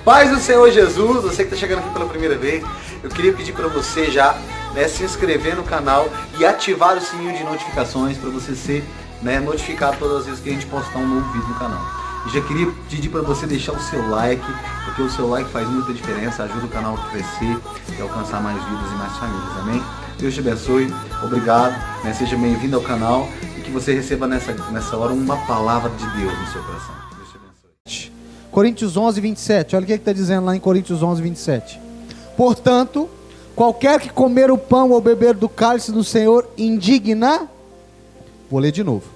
Paz do Senhor Jesus, você que está chegando aqui pela primeira vez, eu queria pedir para você já se inscrever no canal e ativar o sininho de notificações para você ser notificado todas as vezes que a gente postar um novo vídeo no canal. E já queria pedir para você deixar o seu like, porque o seu like faz muita diferença, ajuda o canal a crescer e alcançar mais vidas e mais famílias, amém? Deus te abençoe, obrigado, seja bem-vindo ao canal e que você receba nessa hora uma palavra de Deus no seu coração. Deus te abençoe. Coríntios 11, 27, olha o que está dizendo lá em Coríntios 11, 27. Portanto, qualquer que comer o pão ou beber do cálice do Senhor indigna, vou ler de novo.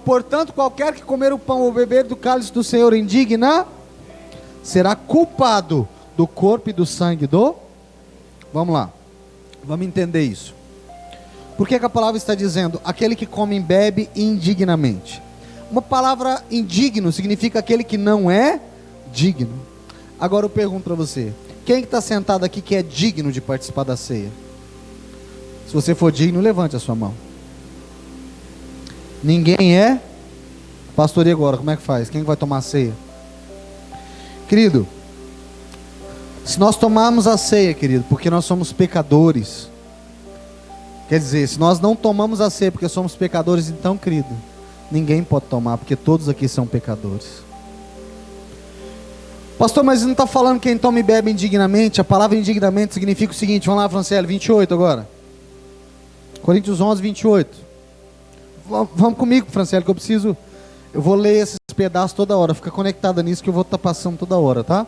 Portanto, qualquer que comer o pão ou beber do cálice do Senhor indigna, será culpado do corpo e do sangue do... Vamos lá, vamos entender isso. Por que a palavra está dizendo, aquele que come e bebe indignamente? Uma palavra indigno significa aquele que não é digno. Agora eu pergunto para você, quem está sentado aqui que é digno de participar da ceia? Se você for digno, levante a sua mão. Ninguém é? Pastor, e agora, como é que faz? Quem vai tomar a ceia? Querido, se nós tomarmos a ceia, querido, porque nós somos pecadores, quer dizer, se nós não tomamos a ceia porque somos pecadores, então, querido, ninguém pode tomar, porque todos aqui são pecadores. Pastor, mas não está falando quem toma e bebe indignamente? A palavra indignamente significa o seguinte, vamos lá, Franciele, 28 agora. Coríntios 11, 28. Vamos comigo, Franciele, que eu vou ler esses pedaços toda hora, fica conectada nisso que eu vou estar passando toda hora, tá?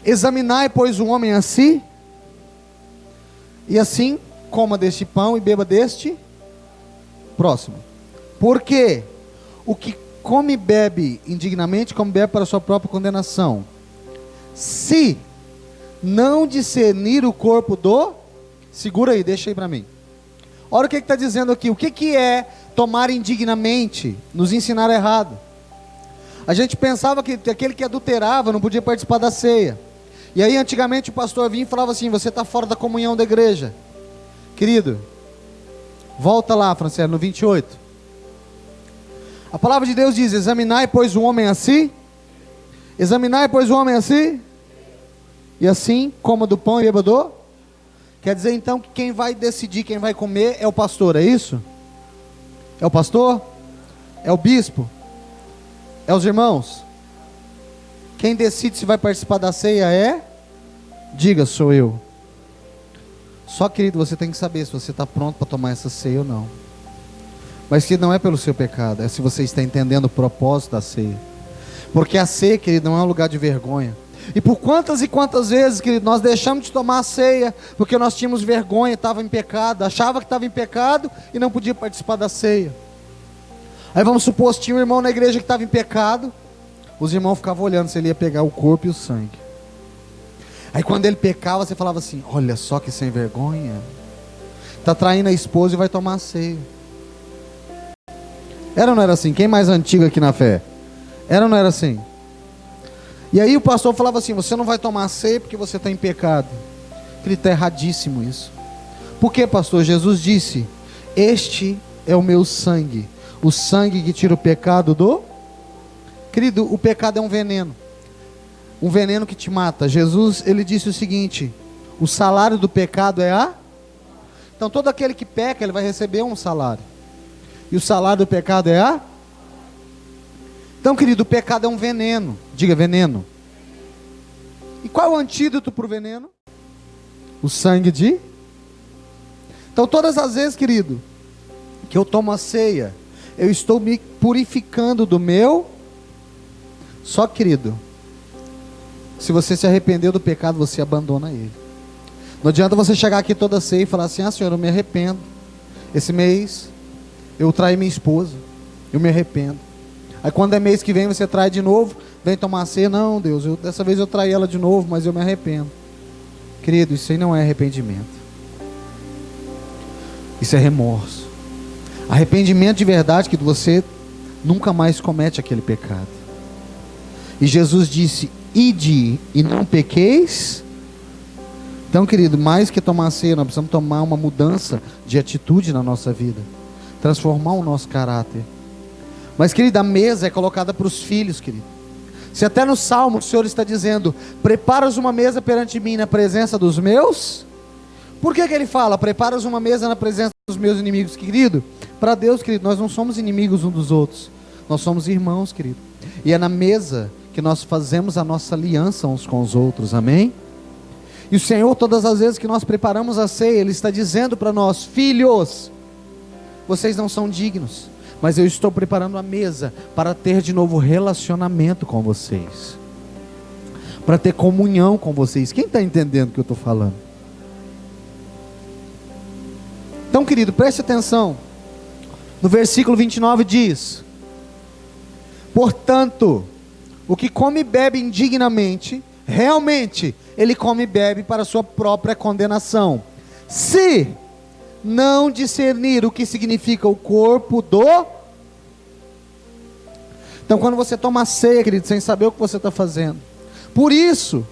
Examinai, pois, o homem a si, e assim coma deste pão e beba deste. Próximo. Porque o que come e bebe indignamente, come e bebe para a sua própria condenação, se não discernir o corpo do... Segura aí, deixa aí para mim. Olha o que está dizendo aqui. O que é tomar indignamente? Nos ensinaram errado. A gente pensava que aquele que adulterava não podia participar da ceia. E aí antigamente o pastor vinha e falava assim, você está fora da comunhão da igreja. Querido, volta lá, Franciele, no 28. A palavra de Deus diz, examinai, pois, o homem a si. Examinai, pois, o homem a si. E assim, coma do pão e beba do... Quer dizer então que quem vai decidir quem vai comer é o pastor, é isso? É o pastor? É o bispo? É os irmãos? Quem decide se vai participar da ceia é? Diga, sou eu. Só, querido, você tem que saber se você está pronto para tomar essa ceia ou não. Mas que não é pelo seu pecado, é se você está entendendo o propósito da ceia. Porque a ceia, querido, não é um lugar de vergonha. E por quantas e quantas vezes, querido, nós deixamos de tomar a ceia, porque nós tínhamos vergonha, estava em pecado, achava que estava em pecado e não podia participar da ceia. Aí vamos supor, se tinha um irmão na igreja que estava em pecado, os irmãos ficavam olhando se ele ia pegar o corpo e o sangue. Aí quando ele pecava, você falava assim, olha só que sem vergonha, está traindo a esposa e vai tomar a ceia. Era ou não era assim? Quem mais antigo aqui na fé? Era ou não era assim? E aí o pastor falava assim, você não vai tomar ceia porque você está em pecado. Ele está erradíssimo isso. Por que, pastor? Jesus disse, este é o meu sangue, o sangue que tira o pecado do... Querido, o pecado é um veneno que te mata. Jesus, ele disse o seguinte, o salário do pecado é a... Então todo aquele que peca, ele vai receber um salário. E o salário do pecado é a... Então, querido, o pecado é um veneno. Diga, veneno. E qual é o antídoto para o veneno? O sangue de... Então, todas as vezes, querido, que eu tomo a ceia, eu estou me purificando do meu... Só, querido, se você se arrependeu do pecado, você abandona ele. Não adianta você chegar aqui toda ceia e falar assim, Senhor, eu me arrependo. Esse mês, eu traí minha esposa. Eu me arrependo. Aí quando é mês que vem você trai de novo, vem tomar ceia, não Deus, dessa vez eu traí ela de novo, mas eu me arrependo. Querido, isso aí não é arrependimento. Isso é remorso. Arrependimento de verdade que você nunca mais comete aquele pecado. E Jesus disse, ide e não pequeis. Então, querido, mais que tomar ceia, nós precisamos tomar uma mudança de atitude na nossa vida, transformar o nosso caráter. Mas, querido, a mesa é colocada para os filhos, querido. Se até no Salmo o Senhor está dizendo: preparas uma mesa perante mim na presença dos meus. Por que ele fala: preparas uma mesa na presença dos meus inimigos, querido? Para Deus, querido, nós não somos inimigos uns dos outros, nós somos irmãos, querido. E é na mesa que nós fazemos a nossa aliança uns com os outros, amém? E o Senhor, todas as vezes que nós preparamos a ceia, Ele está dizendo para nós: filhos, vocês não são dignos, mas eu estou preparando a mesa para ter de novo relacionamento com vocês, para ter comunhão com vocês. Quem está entendendo o que eu estou falando? Então, querido, preste atenção. No versículo 29 diz: portanto, o que come e bebe indignamente, realmente ele come e bebe para sua própria condenação, se não discernir o que significa o corpo do... Então, quando você toma a ceia, querido, sem saber o que você está fazendo. Por isso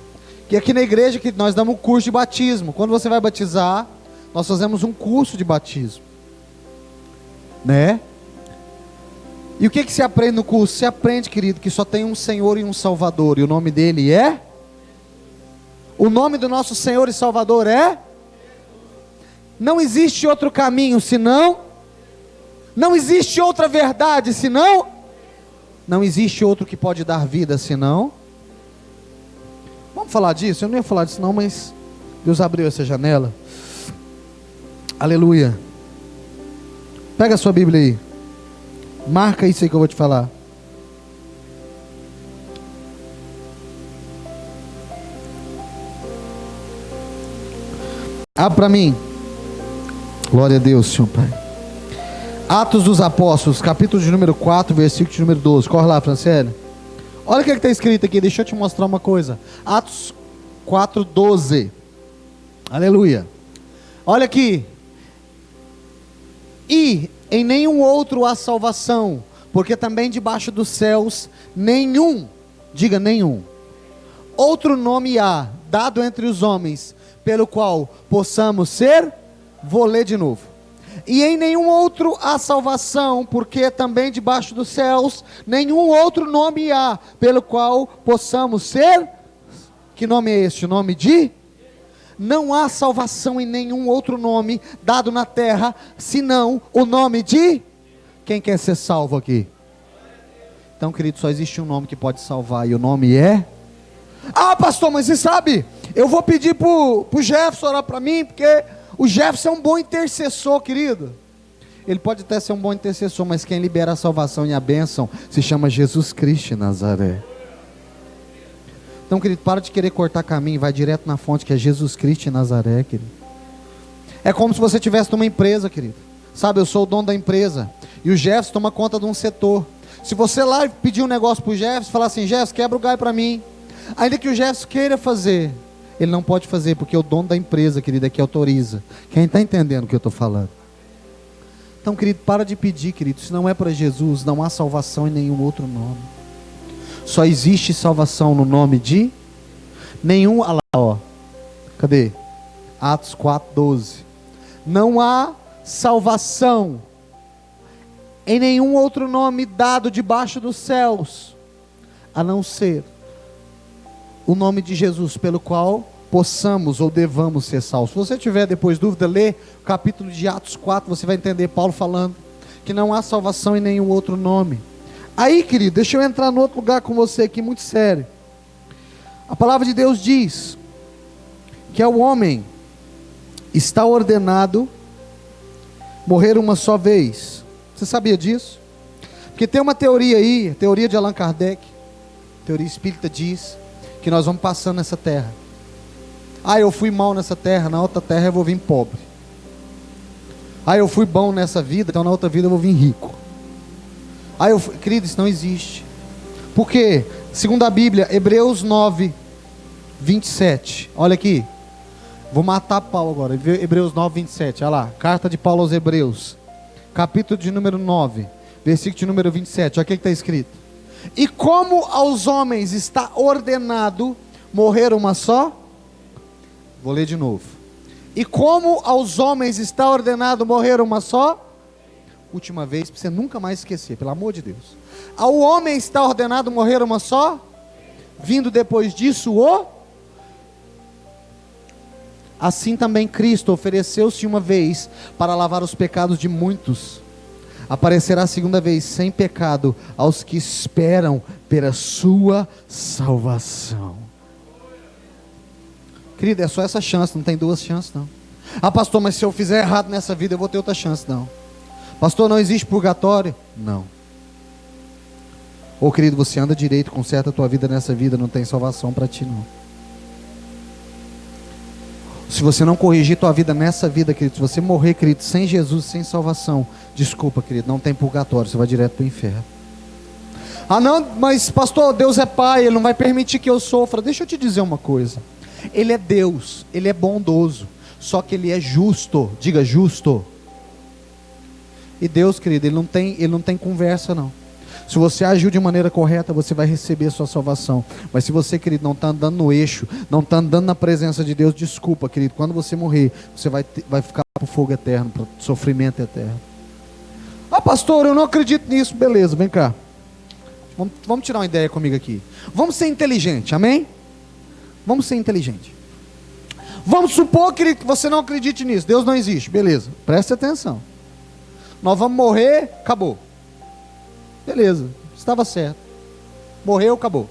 que aqui na igreja que nós damos um curso de batismo. Quando você vai batizar, nós fazemos um curso de batismo, né? E o que se aprende no curso? Se aprende, querido, que só tem um Senhor e um Salvador, e o nome dele é... O nome do nosso Senhor e Salvador é... Não existe outro caminho senão... Não existe outra verdade senão... Não existe outro que pode dar vida senão... Vamos falar disso? Eu não ia falar disso não, mas Deus abriu essa janela. Aleluia. Pega a sua Bíblia aí. Marca isso aí que eu vou te falar. Abre para mim. Glória a Deus, Senhor Pai. Atos dos Apóstolos, capítulo de número 4, versículo de número 12. Corre lá, Franciele. Olha o que está escrito aqui, deixa eu te mostrar uma coisa. Atos 4, 12. Aleluia. Olha aqui. E em nenhum outro há salvação, porque também debaixo dos céus nenhum, diga nenhum, outro nome há, dado entre os homens, pelo qual possamos ser, vou ler de novo. E em nenhum outro há salvação, porque também debaixo dos céus nenhum outro nome há, pelo qual possamos ser. Que nome é este? O nome de... Não há salvação em nenhum outro nome dado na terra, senão o nome de... Quem quer ser salvo aqui? Então, querido, só existe um nome que pode salvar, e o nome é... Ah, pastor, mas você sabe, eu vou pedir pro Jefferson orar para mim, porque o Jefferson é um bom intercessor, querido. Ele pode até ser um bom intercessor, mas quem libera a salvação e a bênção se chama Jesus Cristo de Nazaré. Então, querido, para de querer cortar caminho, vai direto na fonte, que é Jesus Cristo de Nazaré, querido. É como se você estivesse numa empresa, querido. Sabe, eu sou o dono da empresa, e o Jefferson toma conta de um setor. Se você lá pedir um negócio pro Jefferson, falar assim: Jefferson, quebra o galho para mim. Ainda que o Jefferson queira fazer, ele não pode fazer, porque é o dono da empresa, querido, é que autoriza. Quem está entendendo o que eu estou falando? Então, querido, para de pedir, querido. Se não é para Jesus, não há salvação em nenhum outro nome. Só existe salvação no nome de nenhum. Olha lá, ó. Cadê? Atos 4, 12. Não há salvação em nenhum outro nome dado debaixo dos céus, a não ser o nome de Jesus, pelo qual possamos ou devamos ser salvos. Se você tiver depois dúvida, lê o capítulo de Atos 4, você vai entender Paulo falando que não há salvação em nenhum outro nome. Aí, querido, deixa eu entrar no outro lugar com você aqui, muito sério. A palavra de Deus diz que ao homem está ordenado morrer uma só vez. Você sabia disso? Porque tem uma teoria aí, a teoria de Allan Kardec, teoria espírita, diz que nós vamos passando nessa terra. Ah, eu fui mal nessa terra, na outra terra eu vou vir pobre. Ah, eu fui bom nessa vida, então na outra vida eu vou vir rico. Ah, querido, isso não existe. Por quê? Segundo a Bíblia, Hebreus 9, 27. Olha aqui. Vou matar Paulo agora. Hebreus 9, 27. Olha lá. Carta de Paulo aos Hebreus. Capítulo de número 9. Versículo de número 27. Olha o que está escrito. E como aos homens está ordenado morrer uma só. Vou ler de novo. E como aos homens está ordenado morrer uma só. Última vez, para você nunca mais esquecer, pelo amor de Deus. Ao homem está ordenado morrer uma só. vindo depois disso Assim também Cristo ofereceu-se uma vez para lavar os pecados de muitos. Aparecerá a segunda vez sem pecado aos que esperam pela sua salvação. Querido, é só essa chance, não tem duas chances não. Ah, pastor, mas se eu fizer errado nessa vida eu vou ter outra chance. Não. Pastor, não existe purgatório? Não. Ô querido, você anda direito, conserta a tua vida nessa vida, não tem salvação para ti não. Se você não corrigir tua vida nessa vida, querido, se você morrer, querido, sem Jesus, sem salvação, desculpa, querido, não tem purgatório, você vai direto para o inferno. Ah não, mas pastor, Deus é pai, Ele não vai permitir que eu sofra. Deixa eu te dizer uma coisa, Ele é Deus, Ele é bondoso, só que Ele é justo, diga justo. E Deus, querido, Ele não tem conversa não. Se você agiu de maneira correta, você vai receber a sua salvação. Mas se você, querido, não está andando no eixo, não está andando na presença de Deus, desculpa, querido, quando você morrer, você vai ficar para o fogo eterno, para o sofrimento eterno. Ah, pastor, eu não acredito nisso. Beleza, vem cá. Vamos tirar uma ideia comigo aqui. Vamos ser inteligente, amém? Vamos ser inteligente. Vamos supor, querido, que você não acredite nisso. Deus não existe, beleza, preste atenção. Nós vamos morrer, acabou. Beleza, estava certo. Morreu, acabou.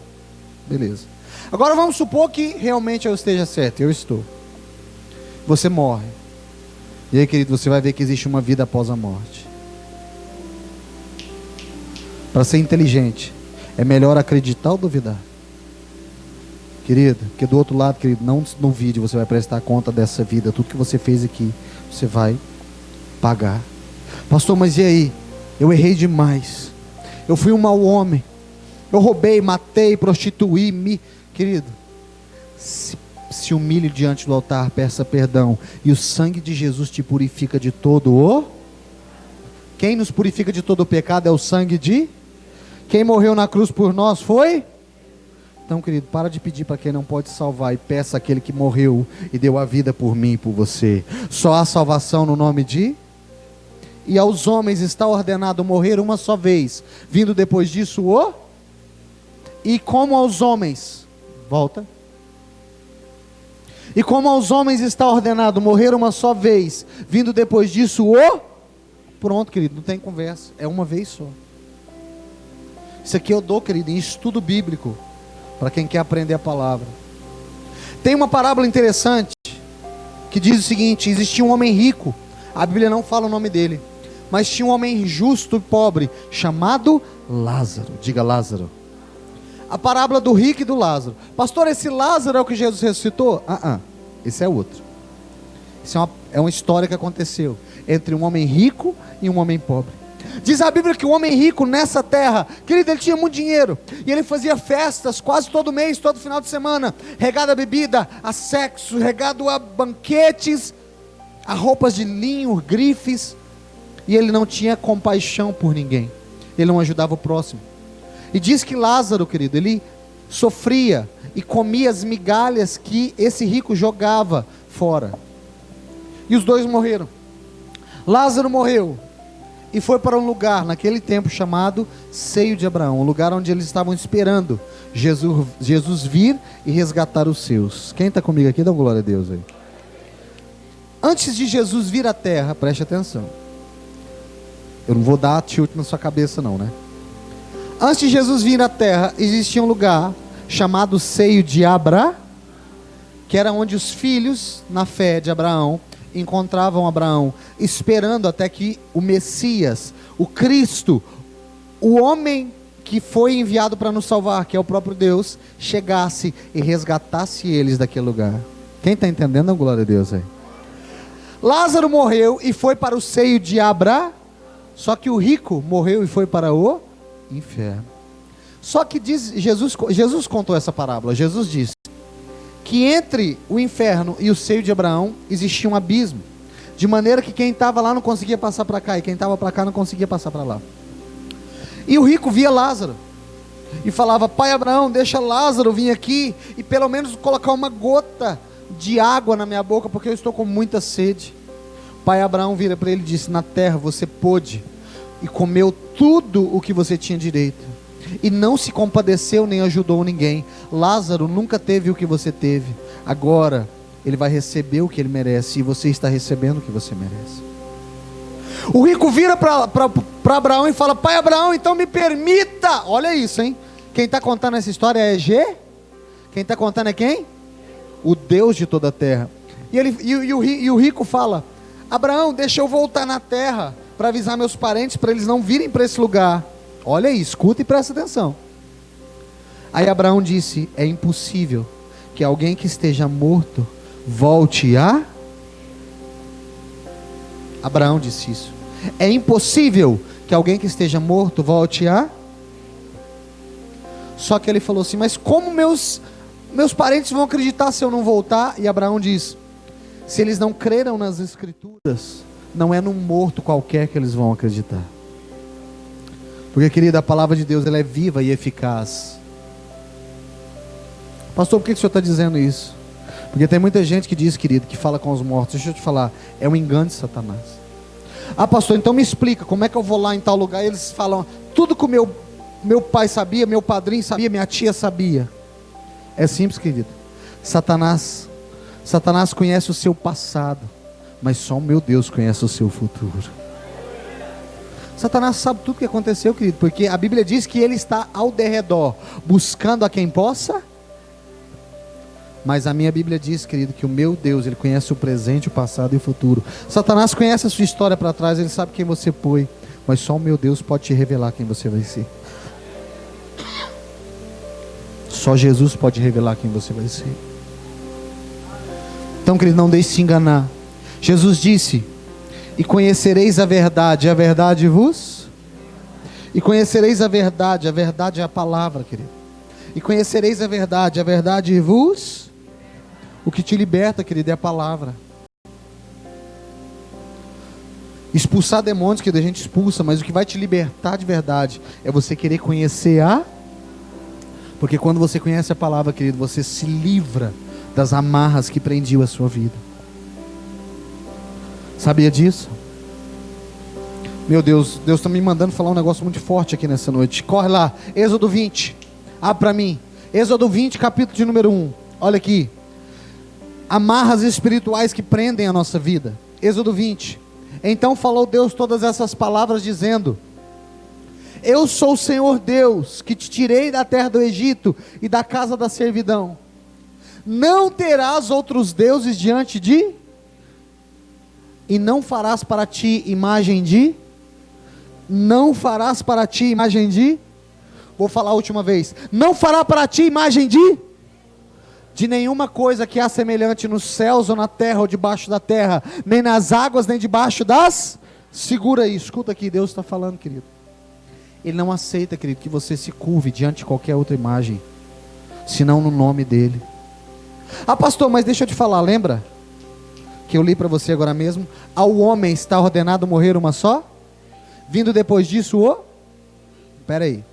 Beleza. Agora vamos supor que realmente eu esteja certo. Eu estou. Você morre. E aí, querido, você vai ver que existe uma vida após a morte. Para ser inteligente, é melhor acreditar ou duvidar? Querido, porque do outro lado, querido, não duvide, você vai prestar conta dessa vida. Tudo que você fez aqui, você vai pagar. Pastor, mas e aí? Eu errei demais. Eu fui um mau homem. Eu roubei, matei, prostituí-me. Querido, se humilhe diante do altar, peça perdão. E o sangue de Jesus te purifica de todo o... Quem nos purifica de todo o pecado é o sangue de... Quem morreu na cruz por nós foi... Então, querido, para de pedir para quem não pode salvar e peça àquele que morreu e deu a vida por mim e por você. Só há salvação no nome de... E aos homens está ordenado morrer uma só vez, vindo depois disso E como aos homens, volta. E como aos homens está ordenado morrer uma só vez, vindo depois disso Pronto, querido, não tem conversa, é uma vez só. Isso aqui eu dou, querido, em estudo bíblico, para quem quer aprender a palavra. Tem uma parábola interessante, que diz o seguinte: existia um homem rico, a Bíblia não fala o nome dele, mas tinha um homem justo e pobre, chamado Lázaro. Diga Lázaro. A parábola do rico e do Lázaro. Pastor, esse Lázaro é o que Jesus ressuscitou? Esse é outro. Isso é uma história que aconteceu entre um homem rico e um homem pobre. Diz a Bíblia que o homem rico nessa terra, querido, ele tinha muito dinheiro, e ele fazia festas quase todo mês, todo final de semana, regado a bebida, a sexo, regado a banquetes, a roupas de linho, grifes. E ele não tinha compaixão por ninguém. Ele não ajudava o próximo. E diz que Lázaro, querido, ele sofria e comia as migalhas que esse rico jogava fora. E os dois morreram. Lázaro morreu e foi para um lugar naquele tempo chamado Seio de Abraão, um lugar onde eles estavam esperando Jesus vir e resgatar os seus. Quem está comigo aqui, dá uma glória a Deus aí. Antes de Jesus vir à terra, preste atenção. Eu não vou dar tilt na sua cabeça não, né? Antes de Jesus vir à terra, existia um lugar chamado Seio de Abraão, que era onde os filhos, na fé de Abraão, encontravam Abraão, esperando até que o Messias, o Cristo, o homem que foi enviado para nos salvar, que é o próprio Deus, chegasse e resgatasse eles daquele lugar. Quem está entendendo? Glória a Deus aí. Lázaro morreu e foi para o seio de Abraão. Só que o rico morreu e foi para o inferno. Só que diz, Jesus contou essa parábola. Jesus disse que entre o inferno e o seio de Abraão existia um abismo, de maneira que quem estava lá não conseguia passar para cá, e quem estava para cá não conseguia passar para lá. E o rico via Lázaro e falava: pai Abraão, deixa Lázaro vir aqui e pelo menos colocar uma gota de água na minha boca, porque eu estou com muita sede. Pai Abraão vira para ele e disse: na terra você pôde e comeu tudo o que você tinha direito, e não se compadeceu nem ajudou ninguém. Lázaro nunca teve o que você teve. Agora ele vai receber o que ele merece, e você está recebendo o que você merece. O rico vira para Abraão e fala: pai Abraão, então me permita. Olha isso, hein? Quem está contando essa história é G? Quem está contando é quem? O Deus de toda a terra. E o rico fala: Abraão, deixa eu voltar na terra para avisar meus parentes, para eles não virem para esse lugar. Olha aí, escuta e presta atenção. Aí Abraão disse: é impossível que alguém que esteja morto volte a... Abraão disse isso. É impossível que alguém que esteja morto volte a... Só que ele falou assim: mas como meus parentes vão acreditar se eu não voltar? E Abraão diz: se eles não creram nas escrituras, não é num morto qualquer que eles vão acreditar. Porque, querida, a palavra de Deus, ela é viva e eficaz. Pastor, por que o senhor está dizendo isso? Porque tem muita gente que diz, querido, que fala com os mortos. Deixa eu te falar, é um engano de Satanás. Ah, pastor, então me explica, como é que eu vou lá em tal lugar? E eles falam tudo que o meu pai sabia, meu padrinho sabia, minha tia sabia. É simples, querido. Satanás conhece o seu passado, mas só o meu Deus conhece o seu futuro. Satanás sabe tudo o que aconteceu, querido, porque a Bíblia diz que ele está ao derredor, buscando a quem possa. Mas a minha Bíblia diz, querido, que o meu Deus, ele conhece o presente, o passado e o futuro. Satanás conhece a sua história para trás, ele sabe quem você foi, mas só o meu Deus pode te revelar quem você vai ser. Só Jesus pode revelar quem você vai ser. Então, querido, não deixe se enganar. Jesus disse: e conhecereis a verdade vos... E conhecereis a verdade é a palavra, querido. E conhecereis a verdade vos... O que te liberta, querido, é a palavra. Expulsar demônios, querido, a gente expulsa, mas o que vai te libertar de verdade é você querer conhecer a... Porque quando você conhece a palavra, querido, você se livra das amarras que prendiam a sua vida. Sabia disso? Meu Deus, Deus está me mandando falar um negócio muito forte aqui nessa noite. Corre lá, Êxodo 20, abre para mim. Êxodo 20, capítulo de número 1. Olha aqui. Amarras espirituais que prendem a nossa vida. Êxodo 20. Então falou Deus todas essas palavras, dizendo: eu sou o Senhor Deus, que te tirei da terra do Egito e da casa da servidão. Não terás outros deuses diante de... E não farás para ti imagem de... Não farás para ti imagem de... Vou falar a última vez. Não fará para ti imagem de nenhuma coisa que há semelhante nos céus ou na terra ou debaixo da terra, nem nas águas, nem debaixo das... Segura aí, escuta aqui, Deus está falando, querido. Ele não aceita, querido, que você se curve diante de qualquer outra imagem, senão no nome dele. Ah, pastor, mas deixa eu te falar, lembra? Que eu li para você agora mesmo. Ao homem está ordenado morrer uma só? Vindo depois disso Espera aí,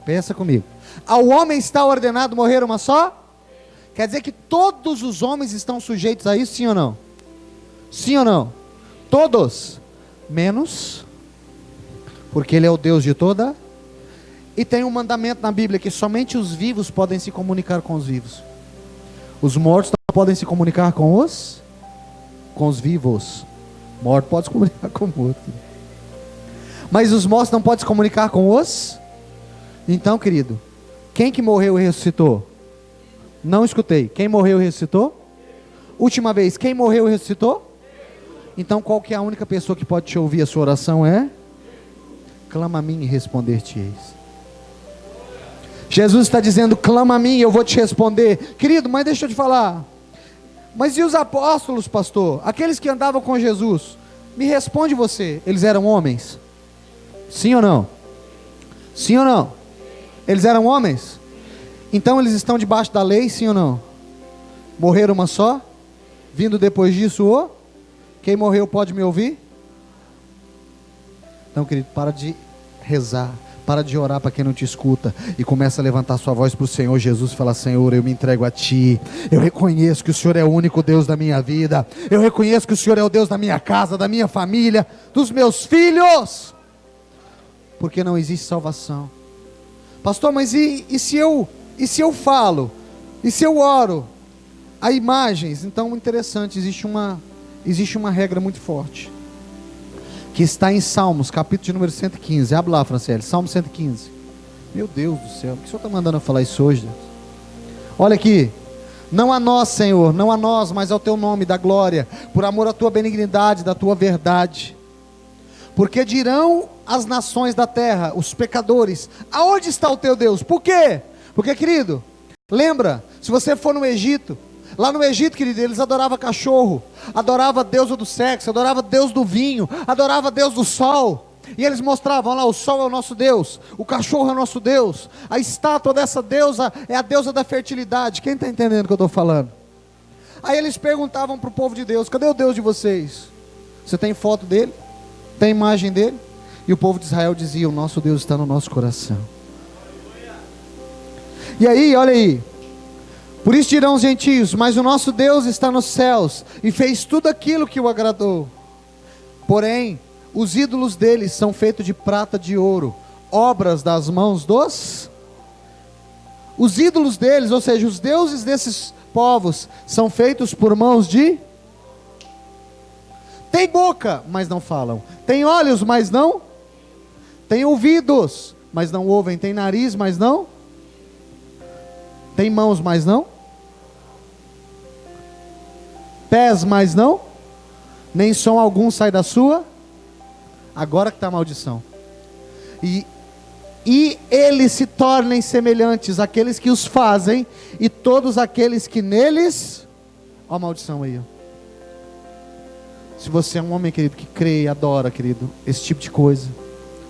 pensa comigo. Ao homem está ordenado morrer uma só? Quer dizer que todos os homens estão sujeitos a isso, sim ou não? Sim ou não? Todos, menos, porque ele é o Deus de toda. E tem um mandamento na Bíblia que somente os vivos podem se comunicar com os vivos. Os mortos não podem se comunicar com os vivos. Morto pode se comunicar com o morto. Mas os mortos não podem se comunicar com os... Então, querido, quem que morreu e ressuscitou? Não escutei. Quem morreu e ressuscitou? Última vez, quem morreu e ressuscitou? Então qual que é a única pessoa que pode te ouvir a sua oração é? Clama a mim e responder-te-eis. Jesus está dizendo: clama a mim e eu vou te responder. Querido, mas deixa eu te falar. Mas e os apóstolos, pastor? Aqueles que andavam com Jesus? Me responde você, eles eram homens? Sim ou não? Sim ou não? Eles eram homens? Então eles estão debaixo da lei, sim ou não? Morreram uma só? Vindo depois disso quem morreu pode me ouvir? Então, querido, para de rezar, para de orar para quem não te escuta, e começa a levantar sua voz para o Senhor Jesus e falar: Senhor, eu me entrego a Ti, eu reconheço que o Senhor é o único Deus da minha vida, eu reconheço que o Senhor é o Deus da minha casa, da minha família, dos meus filhos, porque não existe salvação, Pastor, mas e se eu falo? E se eu oro? Há imagens. Então, interessante, existe uma regra muito forte, que está em Salmos, capítulo de número 115. Abre lá, Franciele, Salmo 115. Meu Deus do céu, por que o Senhor está mandando eu falar isso hoje, Deus? Olha aqui. Não a nós, Senhor, não a nós, mas ao teu nome da glória, por amor à tua benignidade, da tua verdade. Porque dirão as nações da terra, os pecadores, aonde está o teu Deus? Por quê? Porque, querido, lembra, se você for no Egito, lá no Egito, querido, eles adoravam cachorro, adoravam a deusa do sexo, adoravam a Deus do vinho, adoravam a Deus do sol. E eles mostravam lá, o sol é o nosso Deus, o cachorro é o nosso Deus, a estátua dessa deusa é a deusa da fertilidade. Quem está entendendo o que eu estou falando? Aí eles perguntavam para o povo de Deus: cadê o Deus de vocês? Você tem foto dele? Tem imagem dele? E o povo de Israel dizia: o nosso Deus está no nosso coração. E aí, olha aí, por isso dirão os gentios: mas o nosso Deus está nos céus, e fez tudo aquilo que o agradou. Porém, os ídolos deles são feitos de prata, de ouro, obras das mãos dos... Os ídolos deles, ou seja, os deuses desses povos, são feitos por mãos de... Tem boca, mas não falam. Tem olhos, mas não... Tem ouvidos, mas não ouvem. Tem nariz, mas não... Tem mãos, mas não... Pés, mas não... Nem som algum sai da sua... Agora que está a maldição. E eles se tornem semelhantes àqueles que os fazem, e todos aqueles que neles... Olha a maldição aí, ó. Se você é um homem, querido, que crê e adora, querido, esse tipo de coisa,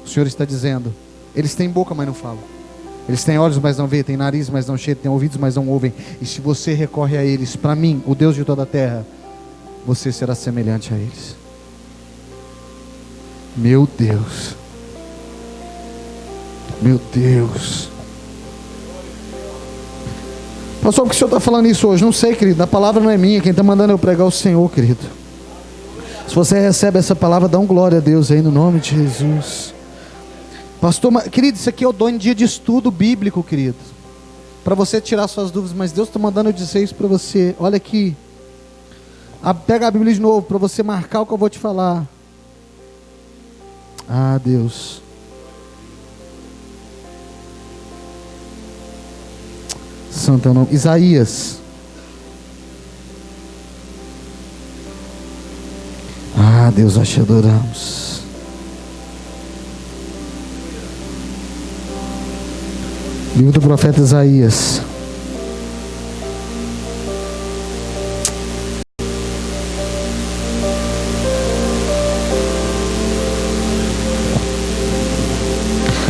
o Senhor está dizendo: eles têm boca, mas não falam. Eles têm olhos, mas não veem. Têm nariz, mas não cheiram. Têm ouvidos, mas não ouvem. E se você recorre a eles, para mim, o Deus de toda a terra, você será semelhante a eles. Meu Deus, meu Deus. Pastor, por que o Senhor está falando isso hoje? Não sei, querido, a palavra não é minha, quem está mandando eu pregar é o Senhor, querido. Se você recebe essa palavra, dá um glória a Deus aí no nome de Jesus. Pastor, querido, isso aqui eu dou em dia de estudo bíblico, querido, para você tirar suas dúvidas, mas Deus está mandando eu dizer isso para você. Olha aqui, pega a Bíblia de novo, para você marcar o que eu vou te falar. Ah, Deus. Santo é o nome. Isaías. Ah, Deus, nós te adoramos. Livro do profeta Isaías.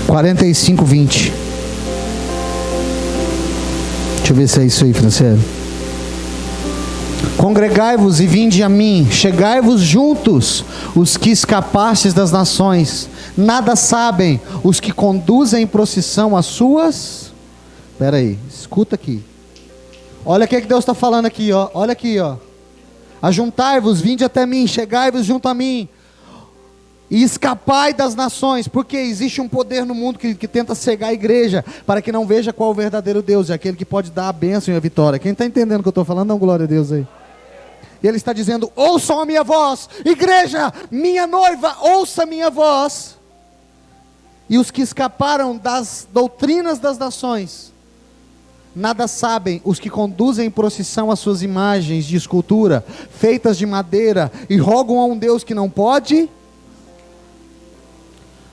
Quarenta e cinco, 20. Deixa eu ver se é isso aí, Franciele. Congregai-vos e vinde a mim, chegai-vos juntos, os que escapastes das nações. Nada sabem os que conduzem em procissão as suas... Espera aí, escuta aqui. Olha o que Deus está falando aqui, ó. Olha aqui, ó. Ajuntai-vos, vinde até mim, chegai-vos junto a mim, e escapai das nações, porque existe um poder no mundo que tenta cegar a igreja, para que não veja qual é o verdadeiro Deus, é aquele que pode dar a bênção e a vitória. Quem está entendendo o que eu estou falando, dá glória a Deus aí. E ele está dizendo: ouçam a minha voz, igreja, minha noiva, ouça a minha voz. E os que escaparam das doutrinas das nações, nada sabem os que conduzem em procissão as suas imagens de escultura, feitas de madeira, e rogam a um Deus que não pode.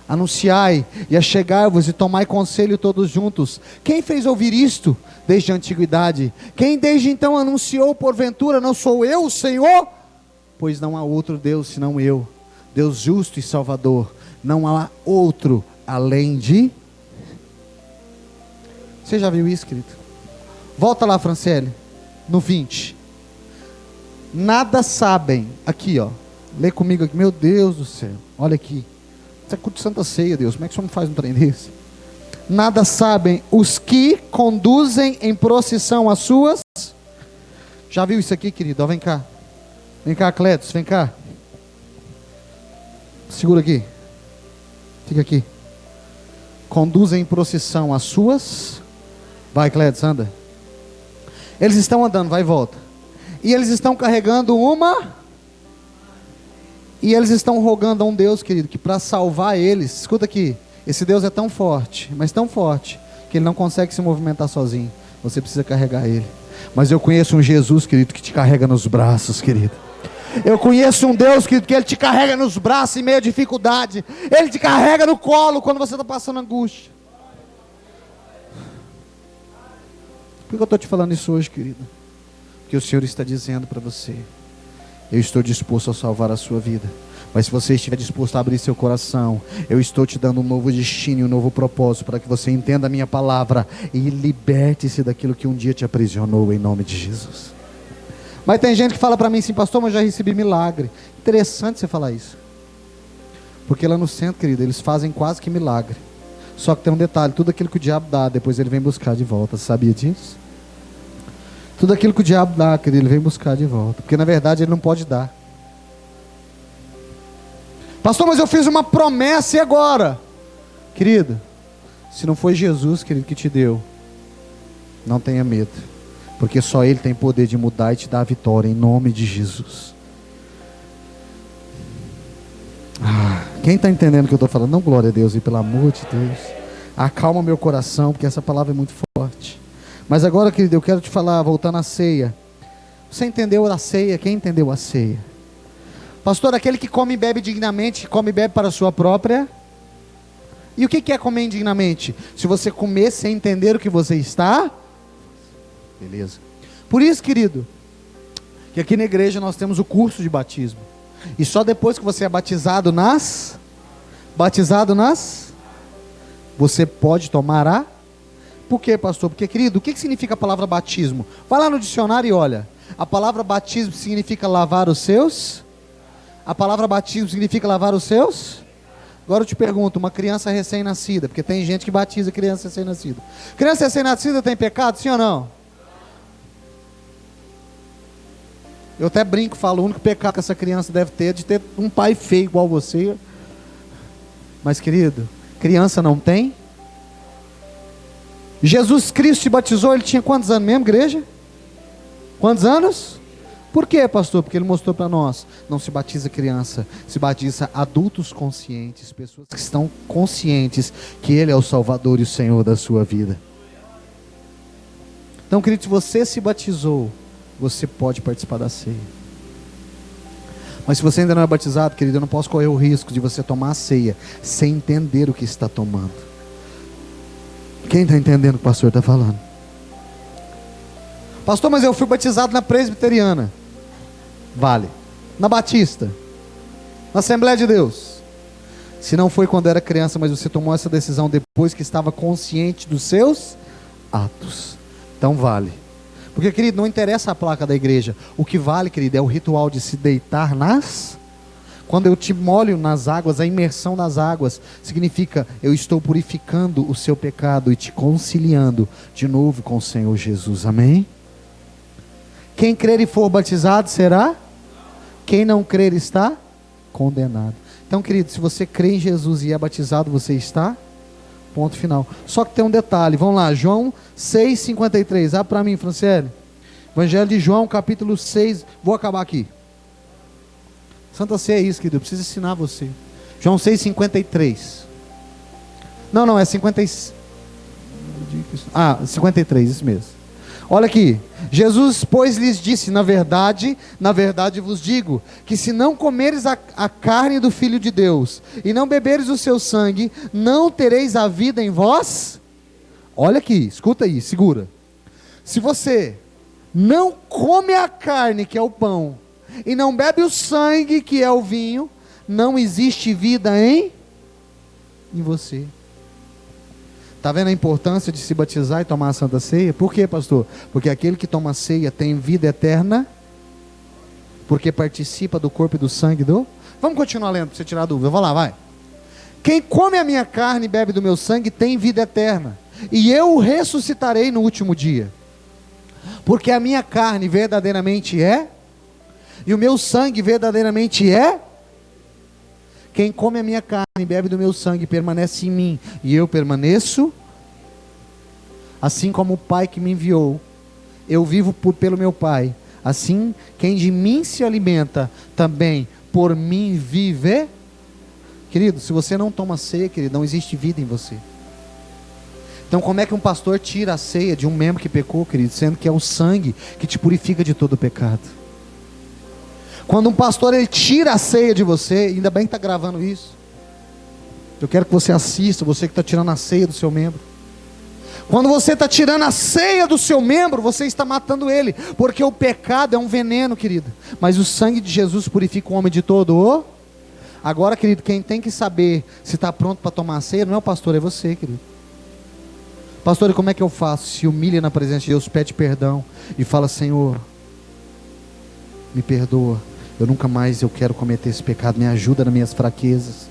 Anunciai e achegai-vos e tomai conselho todos juntos. Quem fez ouvir isto desde a antiguidade? Quem desde então anunciou, porventura não sou eu o Senhor? Pois não há outro Deus senão eu, Deus justo e salvador. Não há outro além de... Você já viu isso, querido? Volta lá, Franciele, no 20. Nada sabem, aqui ó, lê comigo aqui, meu Deus do céu, olha aqui. Isso é culto de Santa Ceia, Deus. Como é que o senhor não faz um trem desse? Nada sabem os que conduzem em procissão as suas... Já viu isso aqui, querido? Ó, vem cá. Vem cá, Cletus, vem cá. Segura aqui. Fica aqui. conduzem em procissão as suas. Vai, Clédio, anda. Eles estão andando, vai e volta. E eles estão carregando uma. E eles estão rogando a um Deus, querido, que para salvar eles, escuta aqui, esse Deus é tão forte, mas tão forte, que ele não consegue se movimentar sozinho. Você precisa carregar ele. Mas eu conheço um Jesus, querido, que te carrega nos braços, querido. Eu conheço um Deus, querido, que ele te carrega nos braços em meio à dificuldade. Ele te carrega no colo quando você está passando angústia. Por que eu estou te falando isso hoje, querido? Porque o Senhor está dizendo para você: eu estou disposto a salvar a sua vida. Mas se você estiver disposto a abrir seu coração, eu estou te dando um novo destino e um novo propósito, para que você entenda a minha palavra e liberte-se daquilo que um dia te aprisionou, em nome de Jesus. Mas tem gente que fala para mim assim: pastor, mas eu já recebi milagre. Interessante você falar isso, porque lá no centro, querido, eles fazem quase que milagre. Só que tem um detalhe: tudo aquilo que o diabo dá, depois ele vem buscar de volta. Você sabia disso? Tudo aquilo que o diabo dá, querido, ele vem buscar de volta, porque na verdade ele não pode dar. Pastor, mas eu fiz uma promessa e agora? Querido, se não foi Jesus, querido, que te deu, não tenha medo, porque só Ele tem poder de mudar e te dar a vitória, em nome de Jesus. Quem está entendendo o que eu estou falando? Não, glória a Deus, e pelo amor de Deus, acalma meu coração, porque essa palavra é muito forte. Mas agora, querido, eu quero te falar, voltando à ceia. Você entendeu a ceia? Quem entendeu a ceia? Pastor, aquele que come e bebe dignamente, come e bebe para a sua própria. E o que é comer indignamente? Se você comer sem entender o que você está. Beleza. Por isso, querido, que aqui na igreja nós temos o curso de batismo. E só depois que você é batizado você pode tomar a. Por quê, pastor? Porque, querido, o que significa a palavra batismo? Vai lá no dicionário e olha. A palavra batismo significa lavar os seus. A palavra batismo significa lavar os seus. Agora eu te pergunto, uma criança recém-nascida, porque tem gente que batiza criança recém-nascida. Criança recém-nascida tem pecado, sim ou não? Eu até brinco, falo, o único pecado que essa criança deve ter é de ter um pai feio igual você. Mas, querido, criança não tem. Jesus Cristo se batizou, ele tinha quantos anos mesmo, igreja? Quantos anos? Por quê, pastor? Porque ele mostrou para nós: não se batiza criança, se batiza adultos conscientes, pessoas que estão conscientes que Ele é o Salvador e o Senhor da sua vida. Então, querido, se você se batizou, você pode participar da ceia. Mas se você ainda não é batizado, querido, eu não posso correr o risco de você tomar a ceia sem entender o que está tomando. Quem está entendendo o que o pastor está falando? Pastor, mas eu fui batizado na presbiteriana. Vale. Na batista. Na Assembleia de Deus. Se não foi quando era criança, mas você tomou essa decisão depois que estava consciente dos seus atos, então vale. Porque, querido, não interessa a placa da igreja. O que vale, querido, é o ritual de se deitar nas. Quando eu te molho nas águas, a imersão nas águas significa: eu estou purificando o seu pecado e te conciliando de novo com o Senhor Jesus. Amém? Quem crer e for batizado será? Quem não crer está condenado. Então, querido, se você crê em Jesus e é batizado, você está? Ponto final. Só que tem um detalhe, vamos lá, João 6,53. Abre para mim, Franciele. Evangelho de João, capítulo 6. Vou acabar aqui. Santa Ceia é isso, querido, eu preciso ensinar você. João 6,53. Não, é 53, isso mesmo. Olha aqui, Jesus, pois, lhes disse: na verdade vos digo, que se não comeres a carne do Filho de Deus, e não beberes o seu sangue, não tereis a vida em vós. Olha aqui, escuta aí, segura. Se você não come a carne, que é o pão, e não bebe o sangue, que é o vinho, não existe vida em você. Está vendo a importância de se batizar e tomar a Santa Ceia? Por quê, pastor? Porque aquele que toma a ceia tem vida eterna, porque participa do corpo e do sangue do... Vamos continuar lendo para você tirar a dúvida. Vamos lá, vai. Quem come a minha carne e bebe do meu sangue tem vida eterna, e eu o ressuscitarei no último dia. Porque a minha carne verdadeiramente é, e o meu sangue verdadeiramente é. Quem come a minha carne e bebe do meu sangue permanece em mim, e eu permaneço. Assim como o Pai que me enviou, eu vivo pelo meu Pai. Assim, quem de mim se alimenta, também por mim vive. Querido, se você não toma ceia, querido, não existe vida em você. Então como é que um pastor tira a ceia de um membro que pecou, querido? Sendo que é o sangue que te purifica de todo o pecado. Quando um pastor ele tira a ceia de você, ainda bem que está gravando isso. Eu quero que você assista, você que está tirando a ceia do seu membro. Quando você está tirando a ceia do seu membro, você está matando ele. Porque o pecado é um veneno, querido. Mas o sangue de Jesus purifica o homem de todo o... Agora, querido, quem tem que saber se está pronto para tomar a ceia, não é o pastor, é você, querido. Pastor, e como é que eu faço? Se humilha na presença de Deus, pede perdão e fala: Senhor, me perdoa, eu nunca mais quero cometer esse pecado, me ajuda nas minhas fraquezas,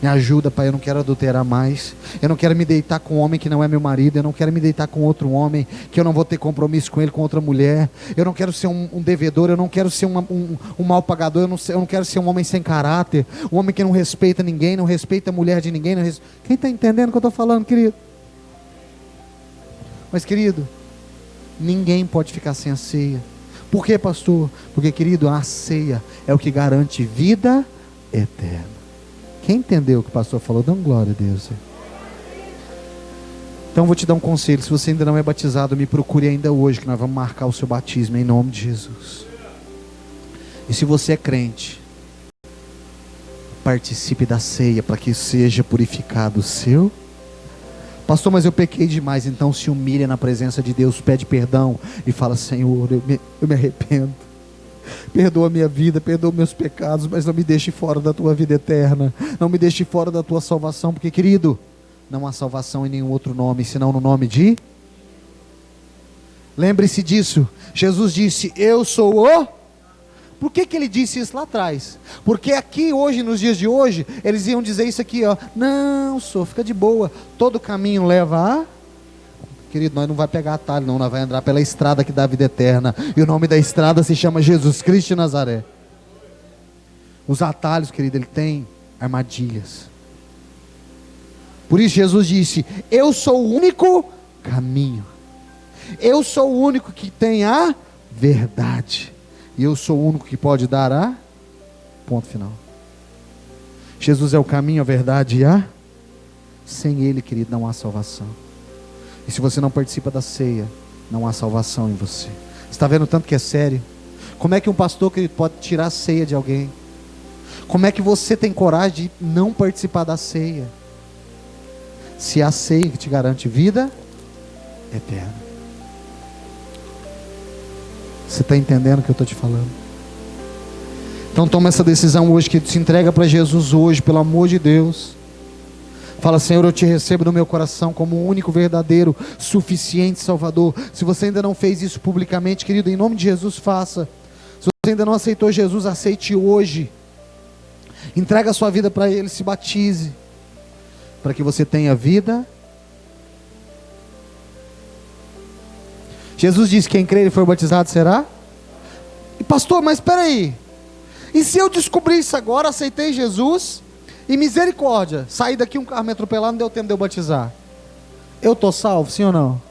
me ajuda, Pai, eu não quero adulterar mais, eu não quero me deitar com um homem que não é meu marido, eu não quero me deitar com outro homem, que eu não vou ter compromisso com ele, com outra mulher, eu não quero ser um devedor, eu não quero ser um mal pagador, eu não quero ser um homem sem caráter, um homem que não respeita ninguém, não respeita a mulher de ninguém, Quem está entendendo o que eu estou falando, querido? Mas, querido, ninguém pode ficar sem a ceia. Por quê, pastor? Porque, querido, a ceia é o que garante vida eterna. Quem entendeu o que o pastor falou? Dá glória a Deus. Então, vou te dar um conselho. Se você ainda não é batizado, me procure ainda hoje, que nós vamos marcar o seu batismo, em nome de Jesus. E se você é crente, participe da ceia, para que seja purificado o seu. Pastor, mas eu pequei demais. Então se humilha na presença de Deus, pede perdão e fala: Senhor, eu me arrependo, perdoa a minha vida, perdoa meus pecados, mas não me deixe fora da tua vida eterna, não me deixe fora da tua salvação, porque, querido, não há salvação em nenhum outro nome, senão no nome de... Lembre-se disso. Jesus disse: eu sou o... Por que ele disse isso lá atrás? Porque aqui hoje, nos dias de hoje, eles iam dizer isso aqui, ó: não, senhor, fica de boa, todo caminho leva a... Querido, nós não vai pegar atalho não, nós vai andar pela estrada que dá a vida eterna, e o nome da estrada se chama Jesus Cristo de Nazaré. Os atalhos, querido, ele tem armadilhas. Por isso Jesus disse: eu sou o único caminho, eu sou o único que tem a verdade, e eu sou o único que pode dar a... Ponto final. Jesus é o caminho, a verdade e a... Sem ele, querido, não há salvação. E se você não participa da ceia, não há salvação em você. Está vendo tanto que é sério? Como é que um pastor, querido, pode tirar a ceia de alguém? Como é que você tem coragem de não participar da ceia? Se há ceia que te garante vida eterna. Você está entendendo o que eu estou te falando? Então toma essa decisão hoje, que se entrega para Jesus hoje, pelo amor de Deus. Fala: Senhor, eu te recebo no meu coração como o único, verdadeiro, suficiente Salvador. Se você ainda não fez isso publicamente, querido, em nome de Jesus, faça. Se você ainda não aceitou Jesus, aceite hoje. Entrega a sua vida para Ele, se batize, para que você tenha vida. Jesus disse: quem crer e for batizado será... E pastor, mas espera aí, e se eu descobrir isso agora, aceitei Jesus, e misericórdia, saí daqui, um carro me atropelar, não deu tempo de eu batizar, eu estou salvo, sim ou não?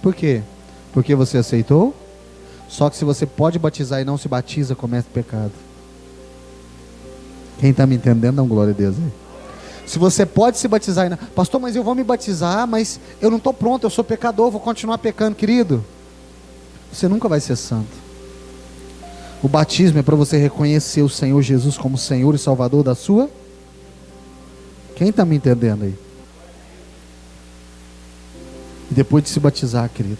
Por quê? Porque você aceitou. Só que se você pode batizar e não se batiza, comete pecado. Quem está me entendendo, dá glória a Deus aí. Se você pode se batizar e não... Pastor, mas eu vou me batizar, mas eu não estou pronto, eu sou pecador, vou continuar pecando, querido. Você nunca vai ser santo. O batismo é para você reconhecer o Senhor Jesus como Senhor e Salvador da sua... Quem está me entendendo aí? E depois de se batizar, querido,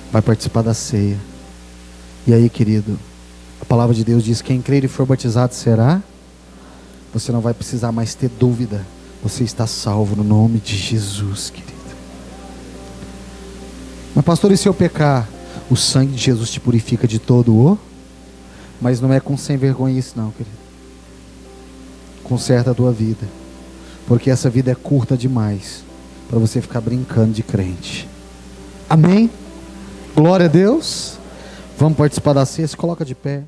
vai participar da ceia. E aí, querido, a palavra de Deus diz: quem crer e for batizado será... Você não vai precisar mais ter dúvida. Você está salvo no nome de Jesus, querido. Mas pastor, e se eu pecar? O sangue de Jesus te purifica de todo o... Mas não é com sem vergonha isso não, querido. Conserta a tua vida, porque essa vida é curta demais para você ficar brincando de crente. Amém? Glória a Deus. Vamos participar da ceia. Se coloca de pé.